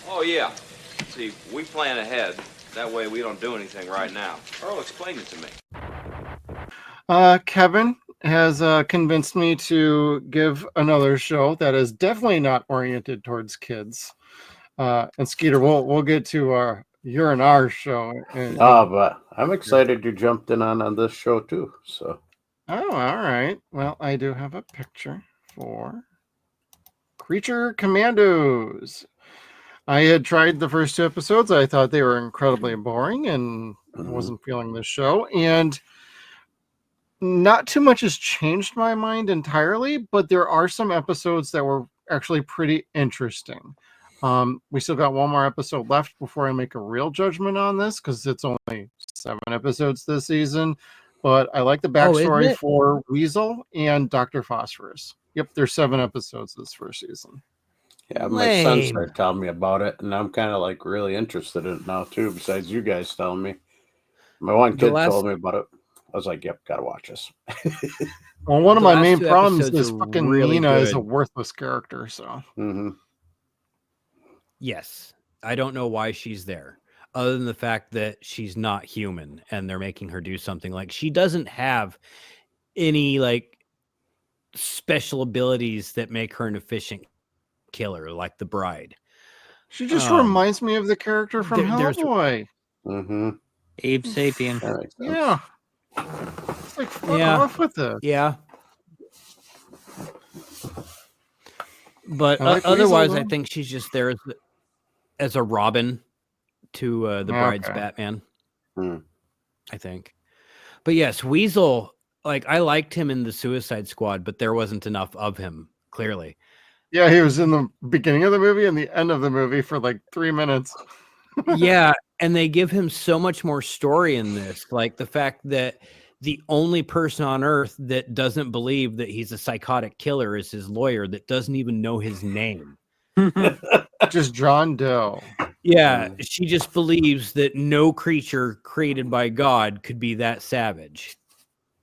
Oh, yeah. See, we plan ahead. That way we don't do anything right now. Earl, explain it to me. Kevin has convinced me to give another show that is definitely not oriented towards kids. And Skeeter, we'll get to your and our show. But I'm excited you jumped in on this show too. So. Oh, all right. Well, I do have a picture for Creature Commandos. I had tried the first 2 episodes. I thought they were incredibly boring and wasn't feeling the show. And not too much has changed my mind entirely, but there are some episodes that were actually pretty interesting. We still got one more episode left before I make a real judgment on this because it's only 7 episodes this season. But I like the backstory for Weasel and Dr. Phosphorus. Yep, there's 7 episodes this first season. Yeah, my son started telling me about it, and I'm kind of like really interested in it now too. Besides you guys telling me, my one kid told me about it. I was like, "Yep, gotta watch this." Well, one of my main problems is fucking really Nina is a worthless character. So, yes, I don't know why she's there, other than the fact that she's not human, and they're making her do something. Like, she doesn't have any like special abilities that make her an efficient killer, like the bride. She just reminds me of the character from Hellboy. Abe Sapien. Yeah. It's like, fuck off with this. Yeah. But otherwise, Weasel, I think she's just there as a Robin to the bride's Batman. I think. But yes, Weasel, like, I liked him in the Suicide Squad, but there wasn't enough of him, clearly. Yeah, he was in the beginning of the movie and the end of the movie for like 3 minutes. Yeah, and they give him so much more story in this. Like the fact that the only person on Earth that doesn't believe that he's a psychotic killer is his lawyer that doesn't even know his name. Just John Doe. Yeah, she just believes that no creature created by God could be that savage.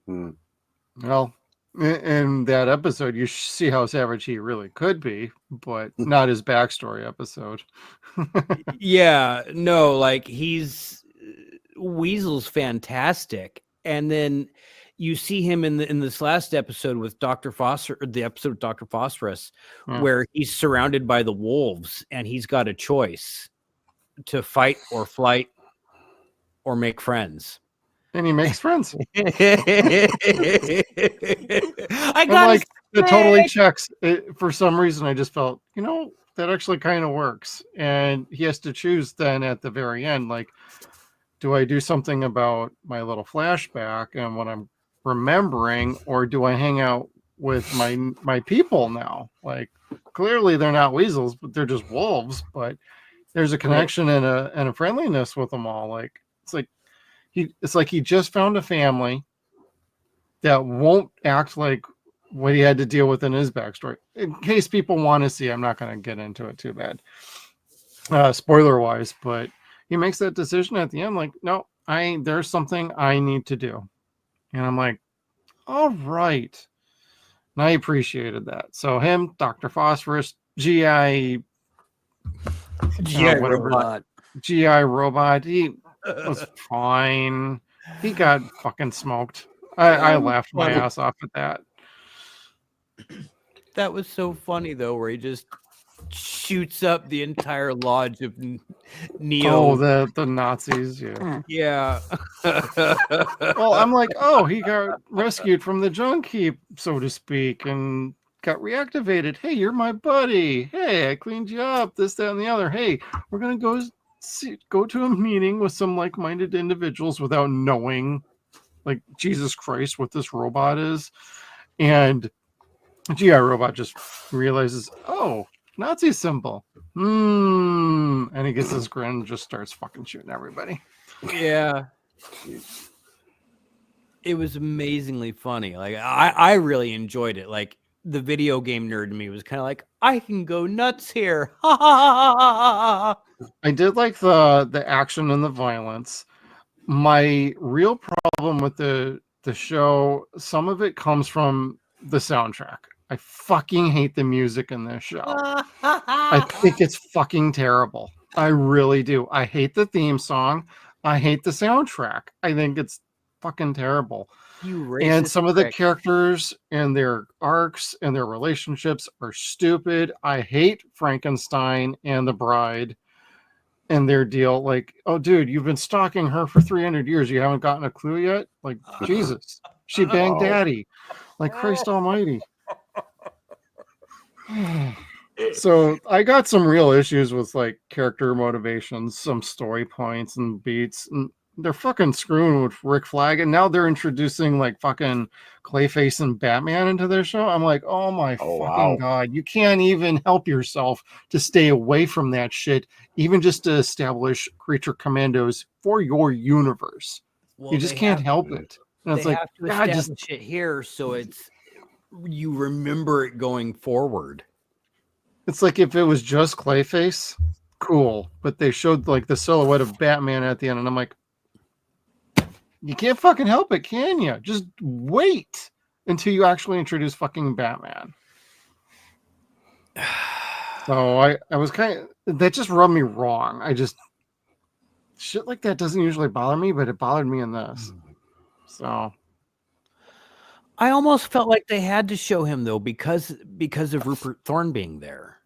Well, in that episode, you see how savage he really could be, but not his backstory episode. Yeah, no, like Weasel's fantastic, and then you see him in this last episode with Dr. Phosphorus, where he's surrounded by the wolves, and he's got a choice to fight or flight or make friends. And he makes friends. I got like it totally checks. For some reason, I just felt, that actually kind of works. And he has to choose then at the very end, like, do I do something about my little flashback and what I'm remembering, or do I hang out with my people now? Like, clearly they're not weasels, but they're just wolves. But there's a connection and a friendliness with them all. Like, it's like he just found a family that won't act like what he had to deal with in his backstory. In case people want to see, I'm not going to get into it too bad, spoiler wise, but he makes that decision at the end. Like, no, there's something I need to do. And I'm like, all right. And I appreciated that. So him, Dr. Phosphorus, GI robot. He was fine. He got fucking smoked. I laughed my ass off at that. That was so funny though, where he just shoots up the entire lodge of Neo. Oh, the Nazis, yeah. Yeah. Well, I'm like, he got rescued from the junk heap, so to speak, and got reactivated. Hey, you're my buddy. Hey, I cleaned you up. This, that, and the other. Hey, we're gonna go to a meeting with some like-minded individuals without knowing, like, Jesus Christ, what this robot is. And GI robot just realizes, Nazi symbol. And he gets this grin and just starts fucking shooting everybody. Yeah. It was amazingly funny. Like, I really enjoyed it. Like, the video game nerd in me was kind of like, I can go nuts here. I did like the action and the violence. My real problem with the show, some of it comes from the soundtrack. I fucking hate the music in this show. I think it's fucking terrible. I really do. I hate the theme song. I hate the soundtrack. I think it's fucking terrible. You racist And some of the prick. characters and their arcs and their relationships are stupid. I hate Frankenstein and the bride and their deal. Like, oh, dude, you've been stalking her for 300 years. You haven't gotten a clue yet? Like, Jesus. She banged Wow. daddy. Like, Christ almighty. So I got some real issues with like character motivations, some story points and beats, and they're fucking screwing with Rick Flag, and now they're introducing like fucking Clayface and Batman into their show. I'm like, oh my fucking god, you can't even help yourself to stay away from that shit, even just to establish Creature Commandos for your universe. Well, you just can't help it. And it's they like, have to God, establish it here so you remember it going forward. it's like if it was just Clayface, cool. But they showed like the silhouette of Batman at the end, and I'm like, you can't fucking help it, can you? Just wait until you actually introduce fucking Batman. So I was kind of, that just rubbed me wrong. Shit like that doesn't usually bother me, but it bothered me in this. So I almost felt like they had to show him though because of Rupert Thorne being there.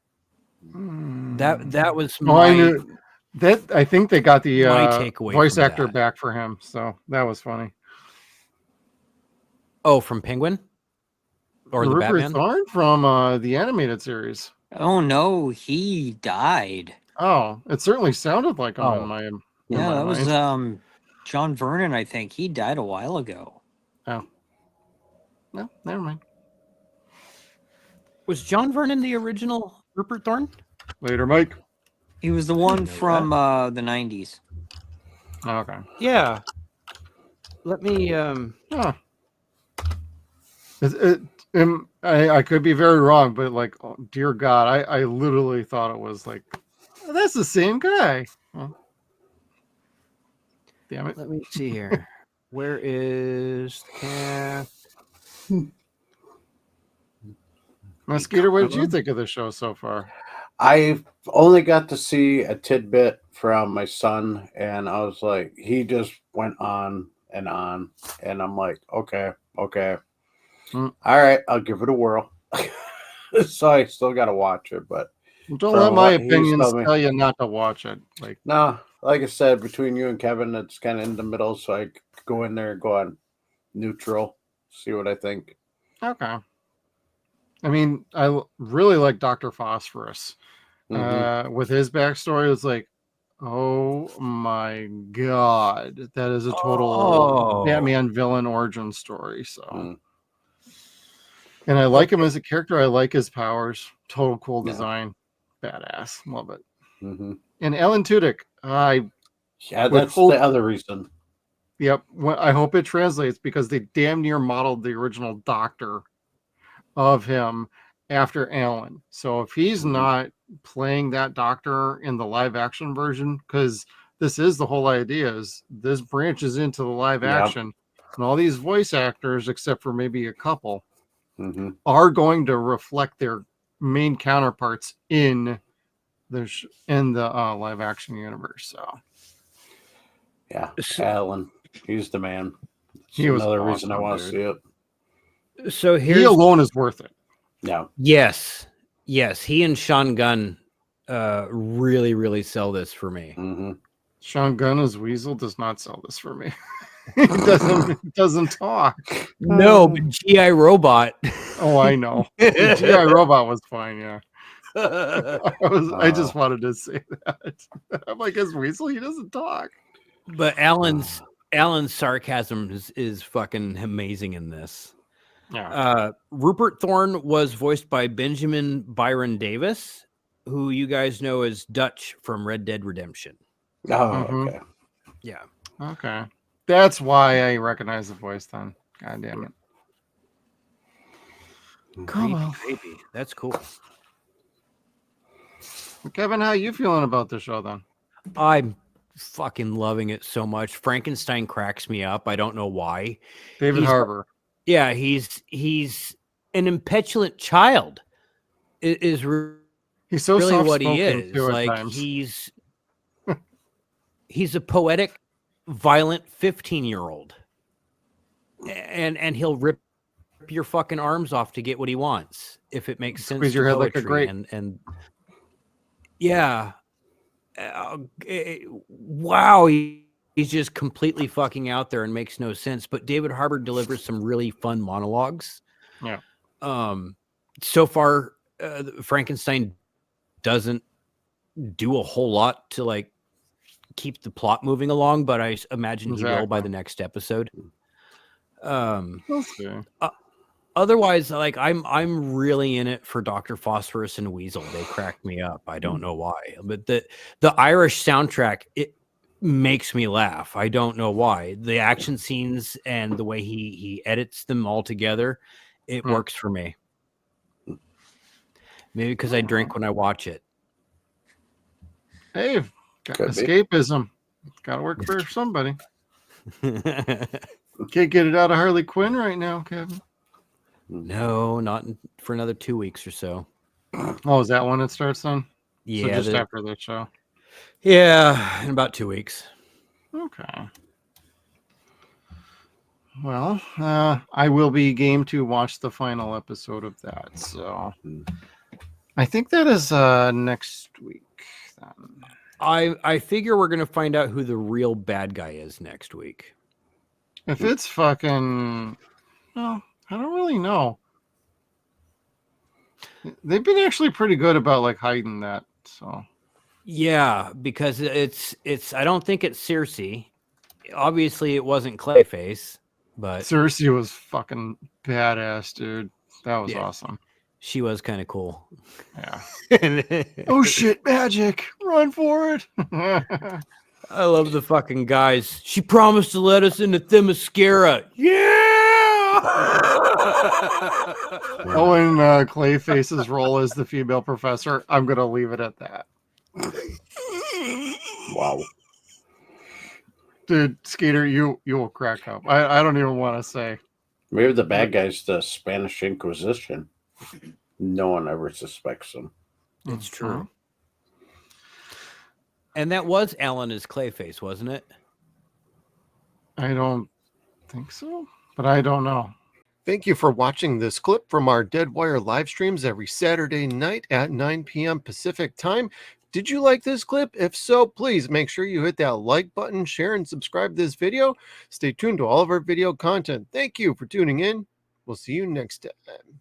That was I knew that. I think they got the takeaway voice from actor that. back for him, so that was funny. Oh, from Penguin or the Rupert Batman? Thorne from the animated series. Oh no, he died. Oh, it certainly sounded like him in my Yeah, that was mind. John Vernon, I think. He died a while ago. Oh. No, never mind. Was John Vernon the original Rupert Thorne? Later, Mike. He was the one from the 90s. Oh, okay. Yeah. Let me Huh. I could be very wrong, but like, oh, dear God, I literally thought it was like, oh, that's the same guy. Well, damn it. let me see here. Where is the cast? Mosquito, what did you think of the show so far? I've only got to see a tidbit from my son, and I was like, he just went on, and I'm like, okay. All right, I'll give it a whirl. So I still got to watch it, but Don't let my opinions tell you not to watch it. Like, no, like I said, between you and Kevin, it's kind of in the middle, so I go in there and go on neutral, see what I think. okay. I mean, I really like Dr. Phosphorus. With his backstory, it was like, oh my God, that is a total Batman villain origin story. So, and I like him as a character. I like his powers. Total cool design. Badass. Love it. And Alan Tudyk, that's the other reason. Yep. I hope it translates because they damn near modeled the original Doctor of him after Alan. So if he's not playing that Doctor in the live action version, because this is the whole idea, is this branches into the live action, and all these voice actors, except for maybe a couple, are going to reflect their main counterparts in the live action universe. So yeah, Alan, he's the man. He was another awesome, reason I want to see it. So he alone is worth it. Yeah. Yes. He and Sean Gunn really sell this for me. Sean Gunn as Weasel does not sell this for me. doesn't talk. No, but G.I. Robot. Oh, I know. G.I. Robot was fine. Yeah. I just wanted to say that. I'm like, as Weasel, he doesn't talk. But Alan's sarcasm is fucking amazing in this. Yeah. Rupert Thorne was voiced by Benjamin Byron Davis, who you guys know as Dutch from Red Dead Redemption. Oh, okay. Yeah. Okay. That's why I recognize the voice then. God damn it. Creepy. That's cool. Kevin, how you feeling about the show then? I'm fucking loving it so much. Frankenstein cracks me up. I don't know why. David Harbour. Yeah, he's an impetulant child. Is he's so really what he soft-spoken, is. too, at Like times. he's a poetic, violent 15-year-old, and he'll rip your fucking arms off to get what he wants if it makes sense. Squeeze your to head like a poetry. grape. And yeah, wow, he's just completely fucking out there and makes no sense. But David Harbour delivers some really fun monologues. Yeah. So far, Frankenstein doesn't do a whole lot to like keep the plot moving along, but I imagine he will by the next episode. We'll see. Otherwise, like I'm really in it for Dr. Phosphorus and Weasel. They crack me up. I don't know why, but the Irish soundtrack, it makes me laugh. I don't know why. The action scenes and the way he edits them all together, it works for me. Maybe because I drink when I watch it. Hey, escapism. Got to work for somebody. Can't get it out of Harley Quinn right now, Kevin. No, not for another 2 weeks or so. Oh, is that when it starts then? Yeah, so just after the show. Yeah, in about 2 weeks. Okay. Well, I will be game to watch the final episode of that. So I think that is next week. Then. I figure we're gonna find out who the real bad guy is next week. If it's fucking, well, I don't really know. They've been actually pretty good about like hiding that. So yeah, because it's I don't think it's Circe. Obviously, it wasn't Clayface, but Circe was fucking badass, dude. That was awesome. She was kind of cool. Yeah. Oh shit, magic! Run for it! I love the fucking guys. She promised to let us into Themyscira. Yeah. Oh, and Clayface's role as the female professor. I'm gonna leave it at that. Wow. Dude, Skater, you will crack up. I don't even want to say. Maybe the bad guy's the Spanish Inquisition. No one ever suspects them. It's true. And that was Alan as Clayface, wasn't it? I don't think so, but I don't know. Thank you for watching this clip from our Deadwire live streams every Saturday night at 9 p.m. Pacific time. Did you like this clip? If so, please make sure you hit that like button, share, and subscribe to this video. Stay tuned to all of our video content. Thank you for tuning in. We'll see you next time.